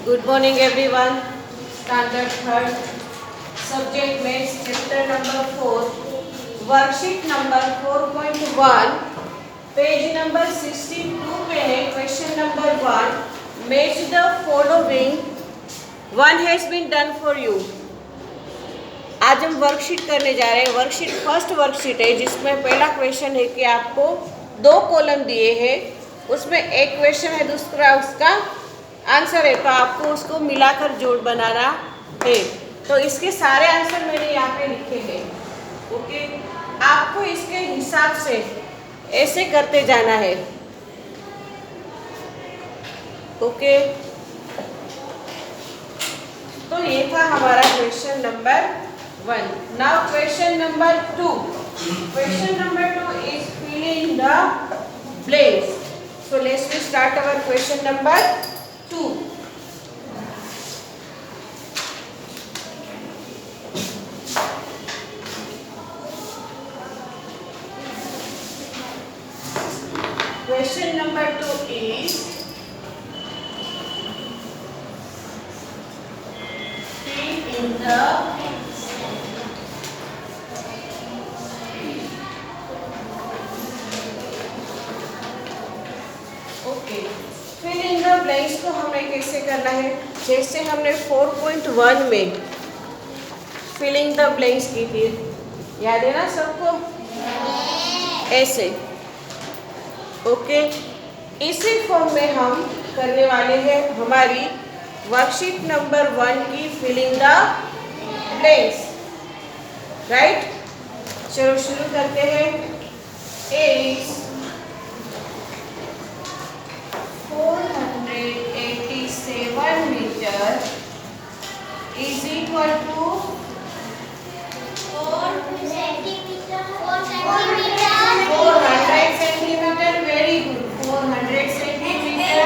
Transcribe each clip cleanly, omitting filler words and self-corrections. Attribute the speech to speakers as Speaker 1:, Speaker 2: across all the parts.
Speaker 1: Good morning everyone. Standard third, subject maths, chapter number 4, worksheet number 4.1, page number 62 पे है question number 1. Match the following. One has been done for you. आज हम worksheet करने जा रहे हैं. Worksheet first worksheet है जिसमें पहला क्वेश्चन है कि आपको दो कॉलम दिए हैं, उसमें एक क्वेश्चन है, दूसरा उसका आंसर है, तो आपको उसको मिलाकर जोड़ बनाना है. तो इसके सारे आंसर मैंने यहाँ पे लिखे हैं. ओके, आपको इसके हिसाब से ऐसे करते जाना है. ओके, तो ये था हमारा question number 1. Now question number 2. Question number 2 is fill in the blanks. So let's start our question number 2. Question number 2 is fill in the fill in the blanks को हमें कैसे करना है, जैसे हमने 4.1 में फिलिंग द ब्लैंक्स की थी, याद है ना सबको? ऐसे. ओके, इसी फॉर्म में हम करने वाले हैं हमारी वर्कशीट नंबर 1 की फिलिंग द ब्लैंक्स. राइट, चलो शुरू करते हैं. Is 487 meter is equal to 400 centimeter. Very good. 400 centimeter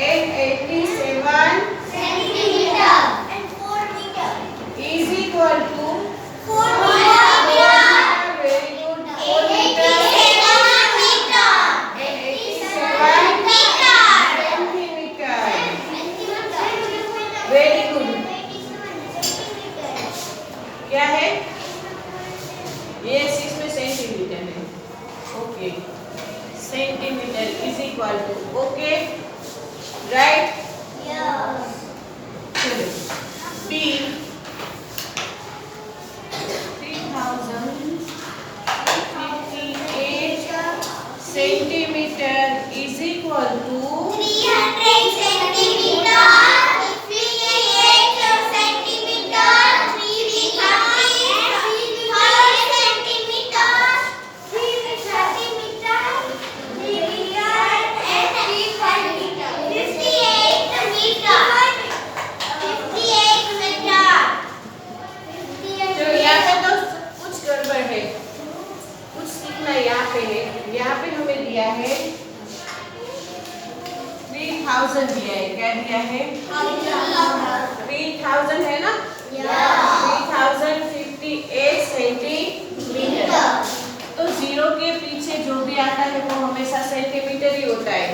Speaker 1: and 87 centimeter and 4 meter is equal to 4 meter. Very good. 4 meter. Very good. क्या है ये? इसमें सेंटीमीटर है. Okay, centimetre is equal to, okay right. चलो, B 3058 centimetre is equal to
Speaker 2: 300 centimetre.
Speaker 1: यहाँ पे हमें दिया है 3000 दिया है. क्या दिया है? 3000 है ना? 3058 सेंटीमीटर. तो जीरो के पीछे जो भी आता है वो हमेशा सेंटीमीटर ही होता है.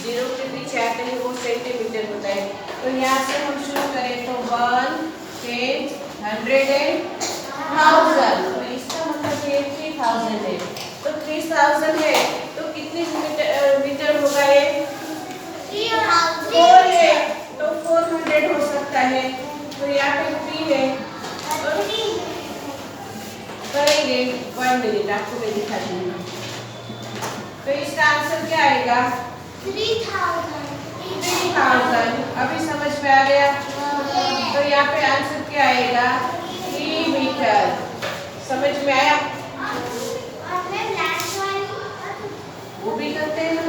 Speaker 1: जीरो के पीछे आते हैं वो सेंटीमीटर होता है. तो यहाँ से हम शुरू करें तो 1, 10, 100 and 1000. तो इसका मतलब ये 3000 है. तो 3000 है तो कितनी मीटर होगा ये? 4 है तो 400 हो सकता है. तो यहाँ पे 3 है तो करेंगे 1 मिनट, आपको मैं दिखा दूंगी. तो इसका आंसर क्या आएगा? 3000. अभी समझ में आ गया? तो यहाँ पे आंसर क्या आएगा? 3 मीटर. समझ में आया? वो भी करते हैं ना.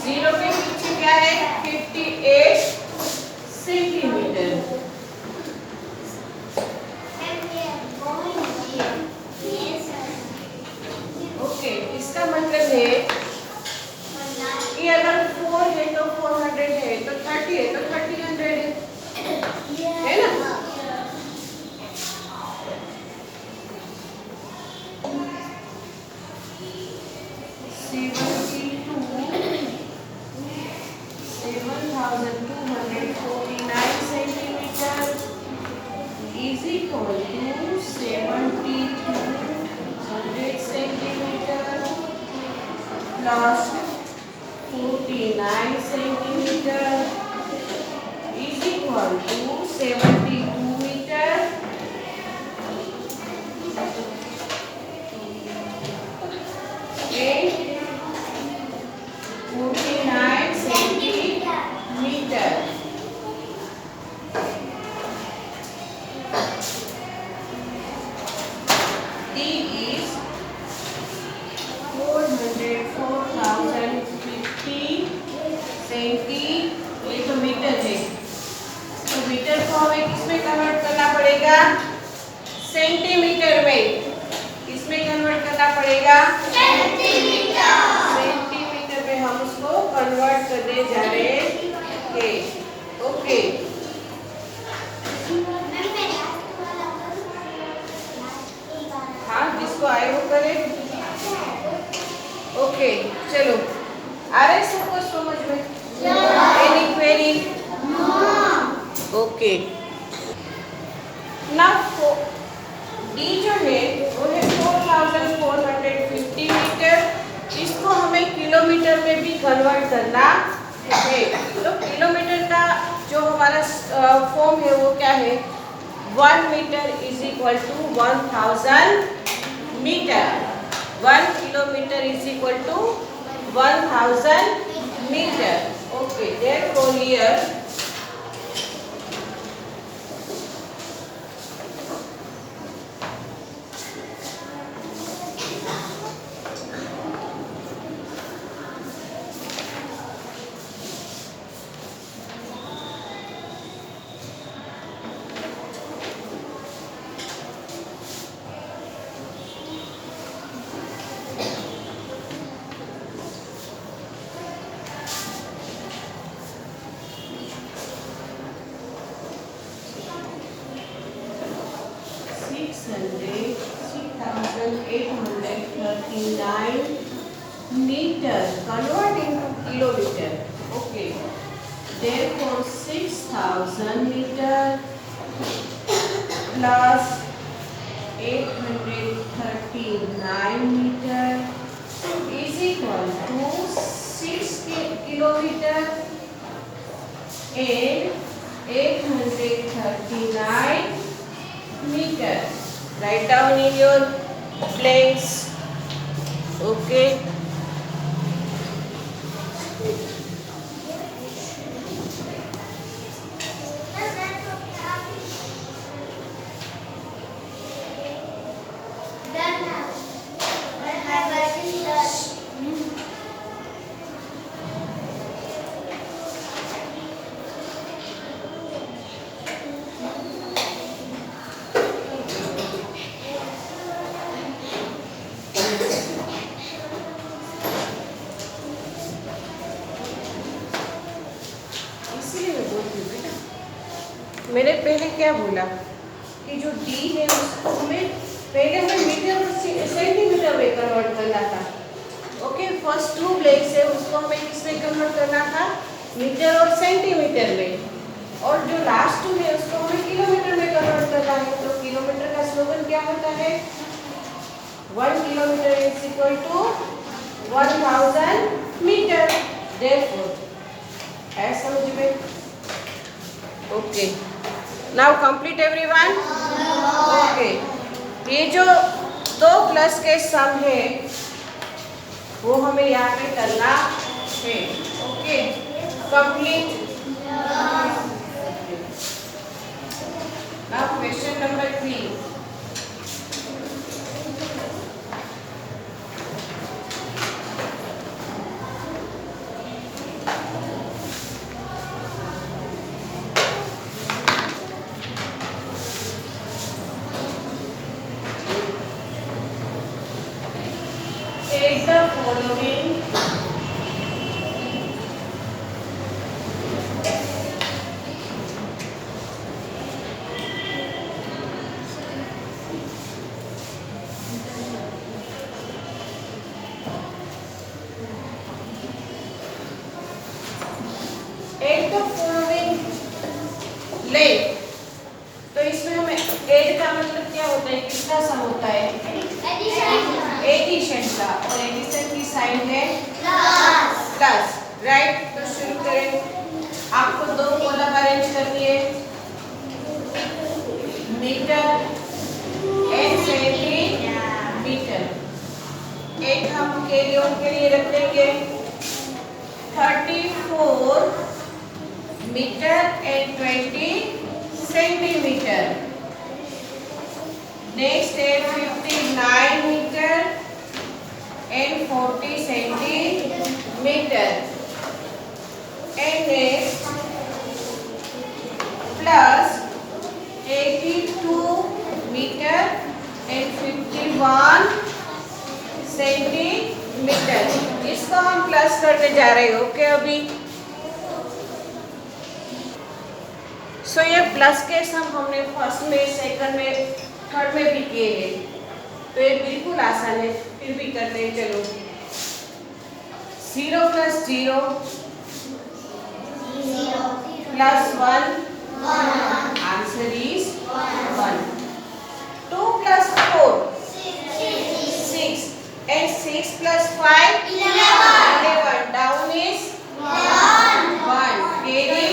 Speaker 1: जीरो के पीछे क्या है? 58 सेंटीमीटर. ओके, इसका मतलब है कि अगर 4 है तो 400 है, तो 30 है तो 3000 है ना? plus 49 centimeter is equal to 72 meter. And 49 centimeter. D is 404,050 senti, ये तो मीटर है, तो मीटर को हमें किसमें कन्वर्ट करना पड़ेगा? सेंटीमीटर में। किसमें कन्वर्ट करना पड़ेगा? सेंटीमीटर में हम उसको कन्वर्ट करने जा रहे हैं। ओके, हाँ, जिसको आए वो करे। ओके, चलो, आ रहे सबको समझ में? Any query? Okay, now D जो है वो है 4,450 मीटर। इसको हमें किलोमीटर में भी कन्वर्ट करना है। तो किलोमीटर का जो हमारा फॉर्म है वो क्या है? 1 metre is equal to 1000 metre. 1 kilometre is equal to 1000 metre. Okay, therefore here meter convert into kilometer. Okay, therefore 6,000 meter plus 839 meter is equal to 6 kilometer and 839 meter. Write down in your blanks. Okay. मैंने पहले क्या बोला कि जो D है उसको हमें पहले हमें मीटर और सेंटीमीटर में कन्वर्ट करना था। ओके, फर्स्ट 2 ब्लैक्स है उसको हमें किसमें कन्वर्ट करना था? मीटर और सेंटीमीटर में। और जो लास्ट 2 है उसको हमें किलोमीटर में कन्वर्ट करना है। तो किलोमीटर का स्लोगन क्या होता है? 1 kilometre is equal to 1000 metre. Therefore है समझ में? Okay, now complete everyone. Okay, ये जो 2 प्लस के सम है वो हमें यहाँ पे करना है। Okay, complete. Now question number 3। Take the following ले। तो इसमें हमें ऐड का मतलब क्या होता है? किसका सम होता है? एडिशन का। और एडिशन की साइन है 54 meter and 20 centimeter. Next है 59 meter and 40 centimeter. And next plus 82 meter and 51 centimetre. इसको हम प्लस करने जा रहे हो ओके अभी. सो ये प्लस के सम हमने फर्स्ट में, सेकंड में, थर्ड में भी किए हैं, तो ये बिल्कुल आसान है, फिर भी करते हैं. चलो 0 plus 0 plus 1, answer is 1. 2 plus 4 6 and 6 plus 5 11. Down is 1. Carry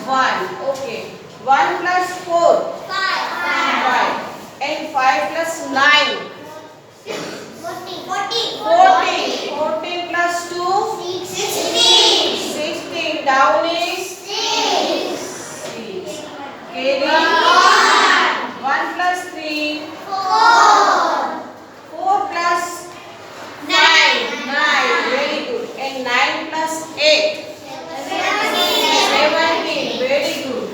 Speaker 1: 1. Okay. 1 plus 4 5 and 5 plus 9 14. 14 plus 2 16. Down is 6. Carry 1 plus 3 4 plus 9. Very good. And 9 plus 8 17. Very good.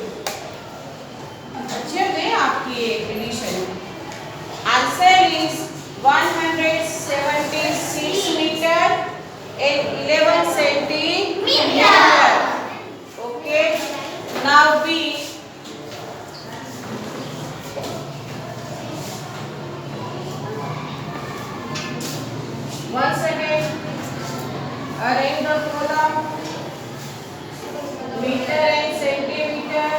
Speaker 1: अच्छे हुए आपकी addition. Answer is 176 meter and 11 centimeter. Okay. Now we once again arrange the column meter and centimeter.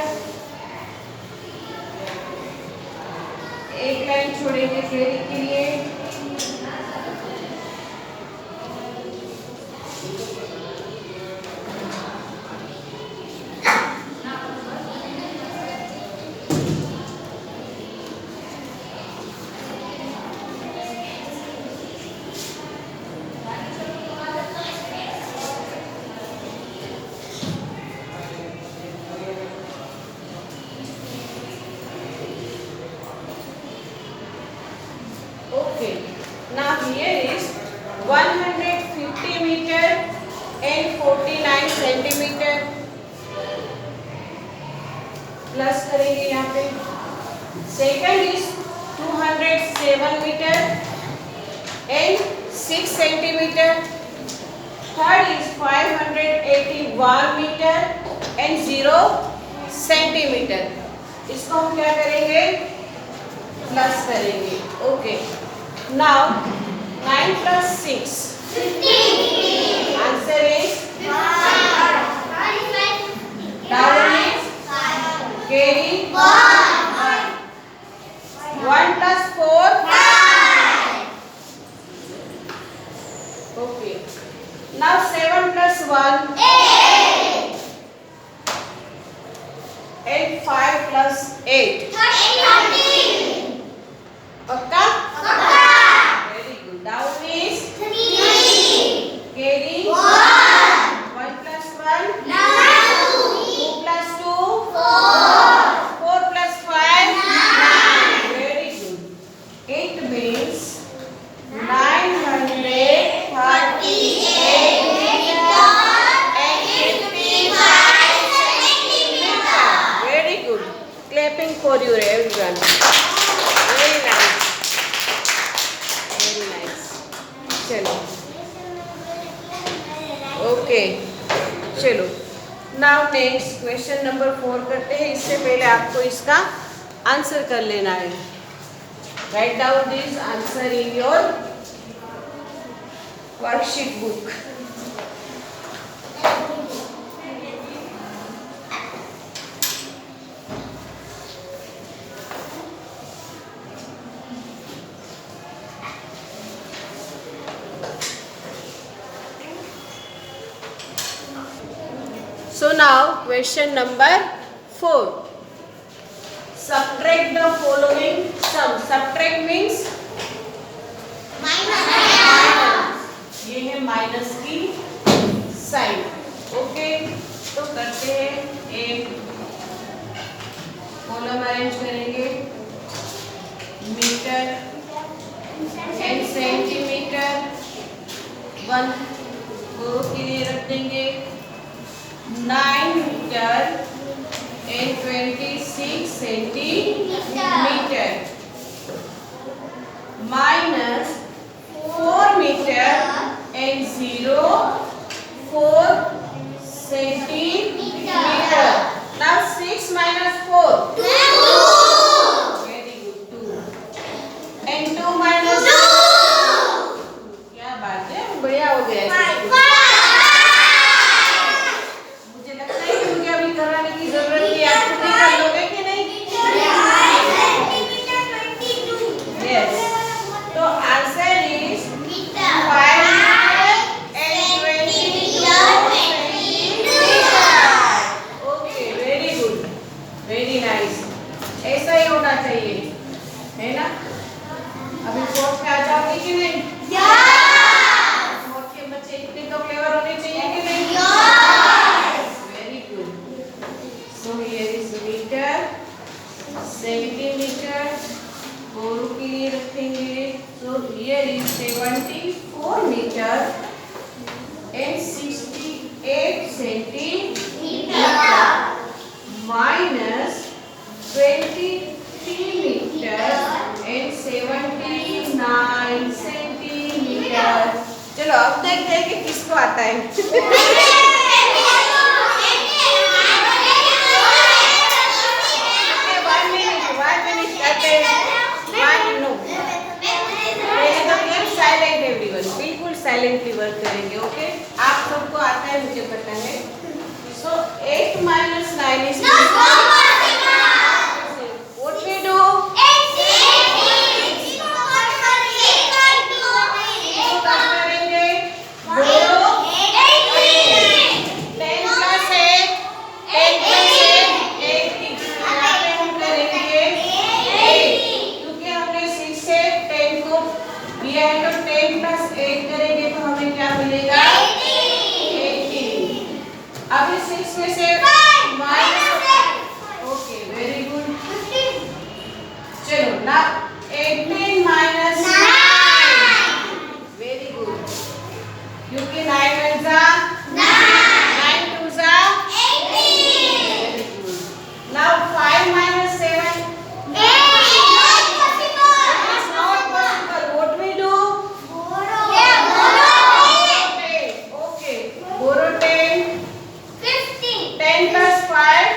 Speaker 1: एक line छोड़ेंगे theory के लिए. Okay. Now here is 150 meter and 49 centimeter. Plus करेंगे यहाँ पे. Second is 207 meter and 6 centimeter. Third is 581 meter and 0 centimeter. इसको हम क्या करेंगे? प्लस करेंगे. Okay. Now 9 plus 6 answer is down is carry 1 plus 4 okay. Now 7 plus 1 and 5 plus 8 पक्का. Very good. Down is carry 1 plus 1 2 plus 2 4 plus 5 9. Very good. It means 938 and 55 centimeter. Very good. Clapping for you everyone. Very nice. Very nice. चलो okay. चलो now next question number 4 करते हैं. इससे पहले आपको इसका answer कर लेना है. Write down this answer in your worksheet book. So now question number 4. Subtract the following sum. Subtract means minus. ये है माइनस की साइन. तो करते हैं, एक कॉलम अरेंज करेंगे, मीटर एंड सेंटीमीटर, 1 बोरो के लिए रख देंगे, 9 metre and 26 centimetre, minus 4 metre and 4 centimetre. Now 6 minus 4. 2. Very good. 2. And 2 minus 2. क्या बात है, बढ़िया हो गया.
Speaker 2: 5.
Speaker 1: मुझे लगता है कि मुझे अभी कराने की जरूरत नहीं है. आप खुद ही कर लोगे कि नहीं? Yes. तो answer is 5 and 22 centimeter. Okay, very good, very nice. ऐसा ही होना चाहिए, है ना? अभी फोर्थ पे आ जाओगे कि नहीं? फोर्थ के बच्चे इतने तो क्लेवर होने चाहिए कि नहीं? Very good. So here is meter, centimeter. बोरो के लिए रखेंगे. So here is 74 meter and 68 centimeter minus 23 meter and 79 centimeter. चलो अब देखते हैं कि किसको आता है. बिल्कुल साइलेंटली वर्क करेंगे. ओके, आप सबको आता है, मुझे पता है. सो 8 minus 9 is what we do? करेंगे बोरो 10 plus 8 10 plus 8 80. यहाँ पे हम करेंगे 8 क्योंकि हमने 6 से 10 को दिया है. तो 10 plus 8 करेंगे तो हमें क्या मिलेगा? 80. अभी 6 में से ओके, वेरी गुड. चलो ना 18 minus 9. वेरी गुड, क्योंकि 9 1 जा 9 2 जा 18. Now 5 minus 7. It is not possible. What we do? Okay, borrow 10. 10 plus 5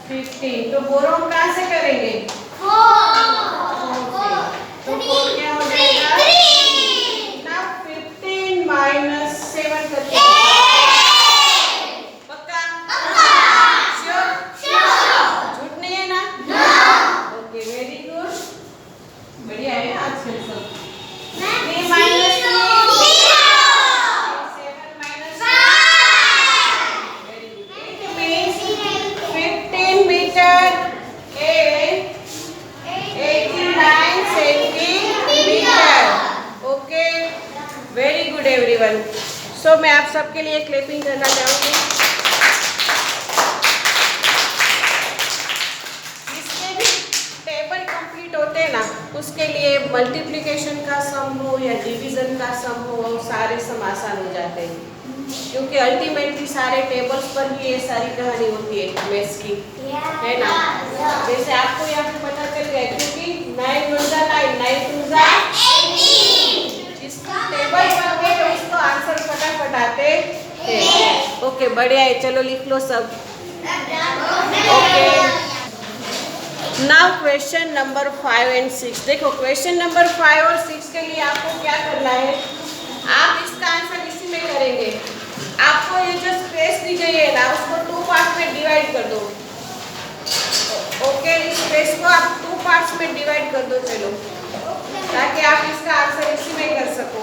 Speaker 1: 15. तो बोरो हम कहाँ से करेंगे? तो 4 क्या हो जाएगा? Now 15 minus 7 करते हैं. पक्का? Sure? झूठ नहीं है ना? Okay, very good. बढ़िया है आजकल सब. 3 minus 3. 7 minus 5. Very good. It means 15 meter and 89 centimeter. Okay, very good everyone. So मैं आप सबके लिए क्लैपिंग करना चाहूँगी. जिसके भी टेबल कंप्लीट होते हैं ना, उसके लिए मल्टीप्लिकेशन का सम हो या डिवीजन का सम हो, सारे सम आसान हो जाते हैं. क्योंकि अल्टीमेटली सारे टेबल्स पर ही ये सारी कहानी होती है मैथ्स की, है ना? जैसे आपको यहाँ पे पता चल गया क्योंकि 9 1 जा 9 9 2 जा 18. जिसको टेबल पर गए तो इसको आंसर फटाफट आते हैं. ओके, बढ़िया है. चलो लिख लो सब. Okay, now question number 5 and 6. देखो क्वेश्चन नंबर 5 और 6 के लिए आपको क्या करना है? आप इसका आंसर इसी में करेंगे. आपको ये जो स्पेस दी गई है ना, उसको 2 पार्ट में डिवाइड कर दो. ओके, इस स्पेस को आप 2 पार्ट्स में डिवाइड कर दो. चलो, ताकि आप इसका आंसर इसी में कर सको.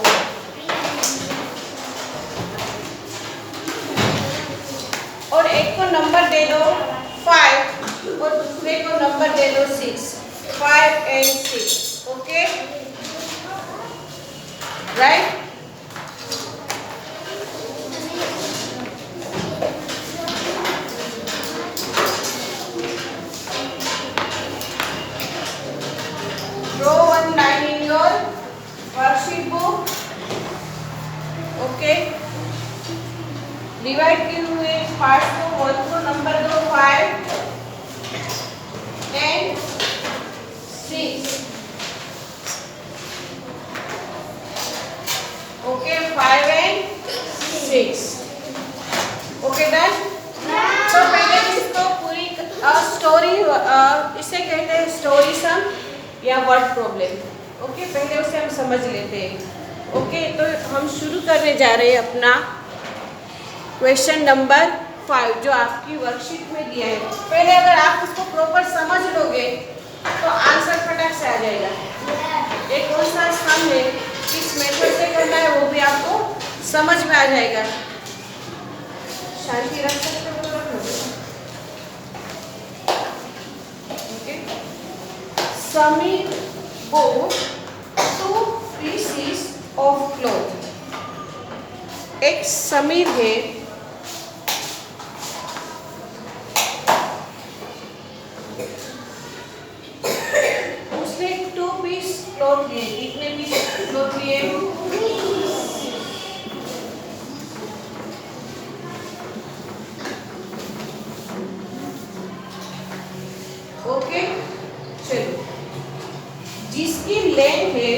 Speaker 1: और एक को नंबर दे दो 5 और दूसरे को नंबर दे दो 6. 5 and 6. Okay, right. Okay, divide किए हुए पार्ट को 1 को नंबर दो 5 and 6। Okay, 5 and 6। Okay done. तो पहले इसको पूरी स्टोरी, इसे कहते हैं स्टोरी सम या वर्ड प्रॉब्लम। ओके, पहले उसे हम समझ लेते हैं। ओके, तो हम शुरू करने जा रहे हैं अपना क्वेश्चन नंबर 5 जो आपकी वर्कशीट में दिया है। पहले अगर आप उसको प्रॉपर समझ लोगे तो आंसर फटाक से आ जाएगा। एक कौन सा सम है, किस मेथड से करना है, वो भी आपको समझ में आ जाएगा। शांति रख सकते हो तो रख लो। Okay, Sameer bought 2 pieces of cloth। एक समीर है, उसने 2 पीस क्लॉथ लिए। कितने पीस क्लॉथ लिए? ओके, चलो, जिसकी लेंथ है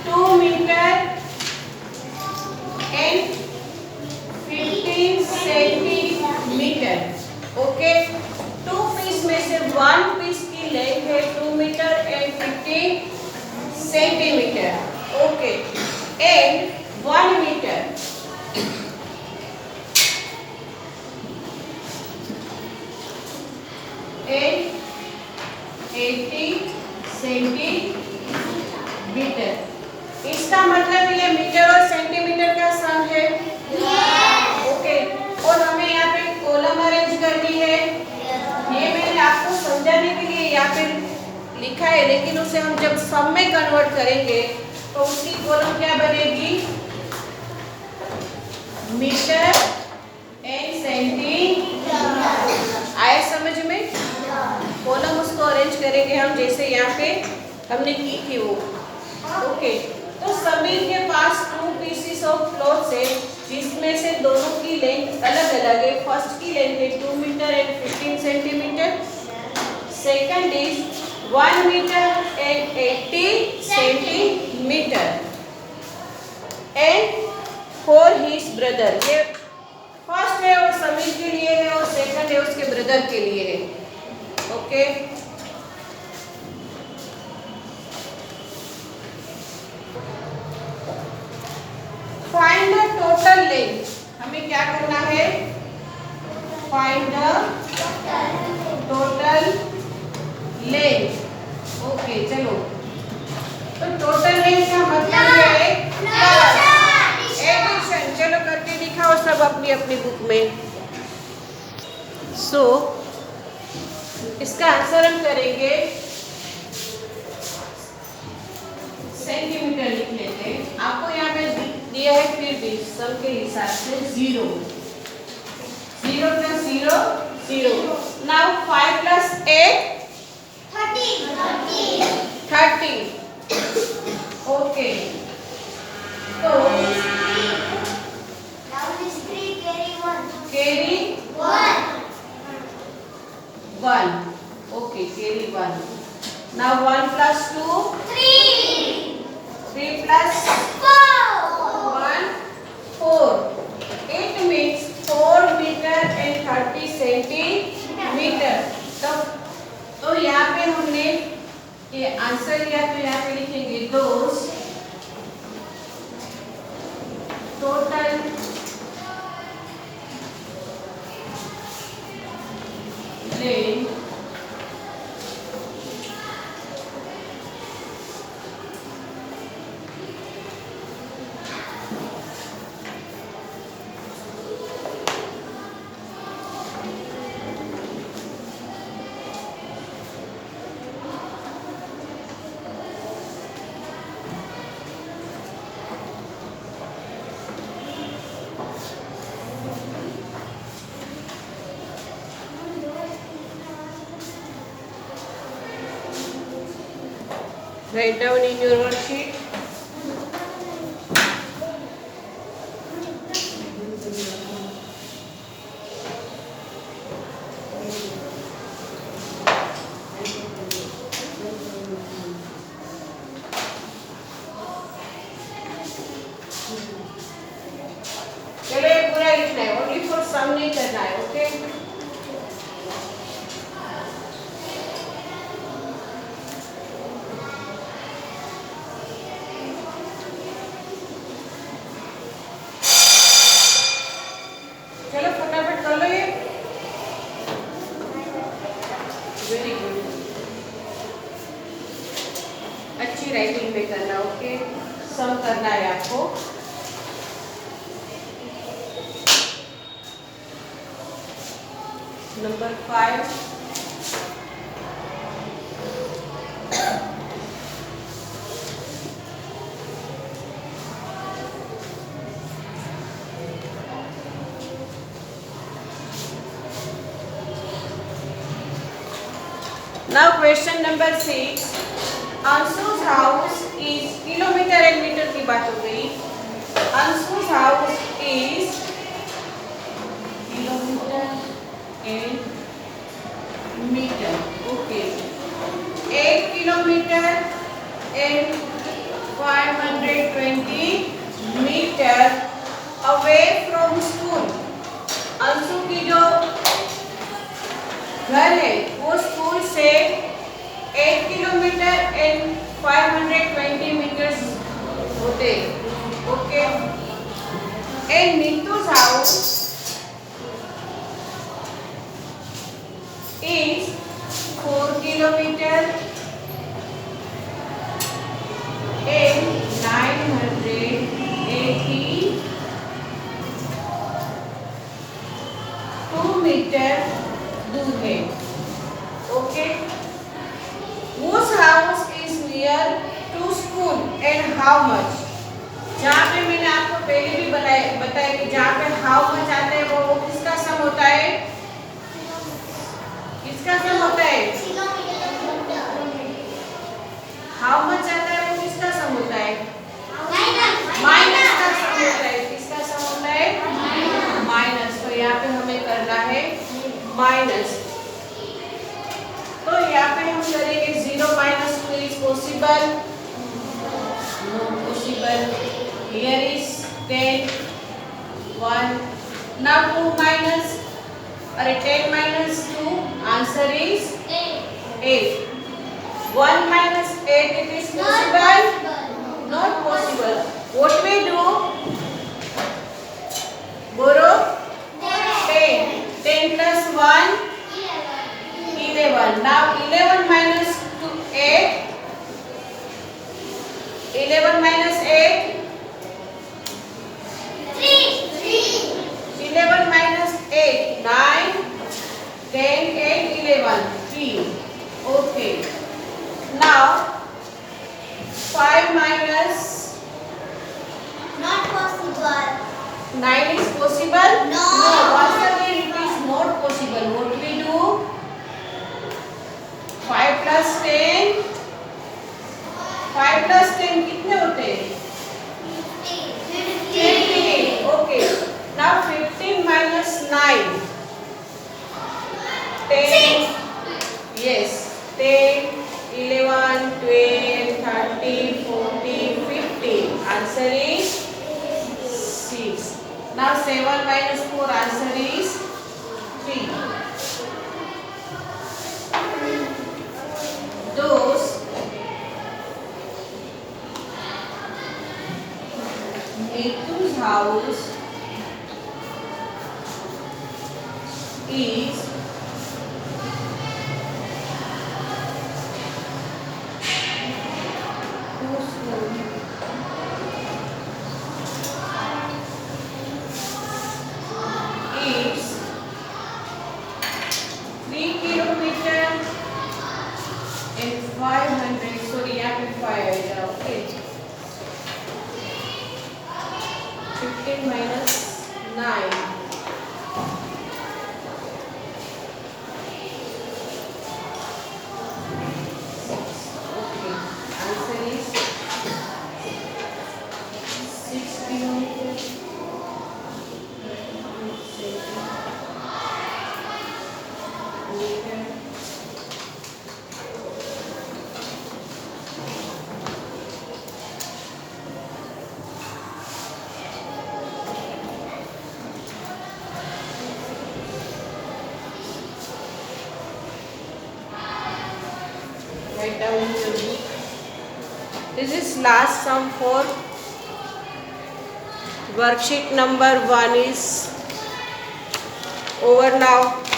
Speaker 1: 2 metre and 15 centimetre. Okay, 2 piece में से 1 पीस की लेंथ है 2 metre and 15 centimetre. Okay, and 1 metre and 80 centimetre. इसका मतलब ये मीटर और सेंटीमीटर का सम है। ओके, और हमें यहाँ पे कॉलम अरेंज करनी है। ये मैंने आपको समझाने के लिए यहाँ पे लिखा है, लेकिन उसे हम जब सम में कन्वर्ट करेंगे तो उसकी कॉलम क्या बनेगी? Metre and centimetre. आया समझ में? कॉलम उसको अरेंज करेंगे हम जैसे यहाँ पे हमने की थी वो। ओके, तो समीर के पास 2 पीसेस ऑफ क्लॉथ है जिसमें से दोनों की लेंथ अलग अलग है। फर्स्ट की लेंथ है 2 metre and 15 centimetre, second is 1 metre and 80 centimetre and for his brother. ये फर्स्ट है वो समीर के लिए है और सेकंड है उसके ब्रदर के लिए है। Okay, find the total length. हमें क्या करना है? Find the total length. Okay, चलो, तो टोटल लेंथ का मतलब है एडिशन। चलो करके दिखाओ सब अपनी अपनी बुक में। सो इसका आंसर हम करेंगे, सेंटीमीटर लिख लेते हैं। आपको यहाँ पे दिया है फिर भी सम के हिसाब से 0 0 + 0 0। नाउ 5 + 8 30। ओके, तो carry 1। Okay, carry 1। Now 1 + 2 3 + 1 4। It means 4 metre and 30 centimetre. तो यहाँ पे हमने ये आंसर लिया, तो यहाँ पे लिखेंगे दोस्त total length Write down in your worksheet. चलो ये पूरा लिखना है, ओनली फॉर सम नहीं करना है, ओके? चलो फटाफट कर लो ये। वेरी गुड, अच्छी राइटिंग में करना, ओके? सम करना है आपको। Number 5, now question number 6, Anshu's house is kilometre and metre की बात हो गई। Anshu's house is kilometre and metre, okay? 8 kilometre and 520 metre away from school. Anshu की जो घर है वो स्कूल से 8 किलोमीटर एंड 520 मीटर्स होते, okay? And Neetu's house is 4 kilometer and 982 metre दूर है, ओके? Whose house is near to school and how much? जहाँ पे मैंने आपको पहले भी बताया कि जहाँ पे how much आता है वो किसका सम होता है? किसका सम होता है? हाउ मच आता है वो किसका सम होता है? माइनस का सम होता है। किसका सम होता है? माइनस। तो यहाँ पे हमें करना है माइनस। तो यहाँ पे हम करेंगे 0 minus 2 is possible, no possible. Here is 10, 1. Now 2 minus, or 10 minus 2, answer is 8. 1 minus 8, it is possible? Not possible. What we do? Borrow 10. 10 plus 1, 11. Now 11 minus 2, 8. 11 minus 8, 11 minus 8, 9, 10, 8, 11, 3. Okay. Now 5 minus
Speaker 2: Not possible.
Speaker 1: 9 is possible?
Speaker 2: No.
Speaker 1: Once again it is not possible. What we do? 5 plus 10. 5 plus 10 कितने होते हैं? 15. Okay. Now 15 minus 9. 10. Yes. 10, 11, 12, 13, 14, 15. Answer is 6. Now 7 minus 4. Answer is 3. Those Netu's house is is 3 kilometer and 500. Sorry, यहाँ पे 5 आएगा, okay? 15 minus 9. Okay. Answer down in your book. This is last sum for worksheet number 1 is over now.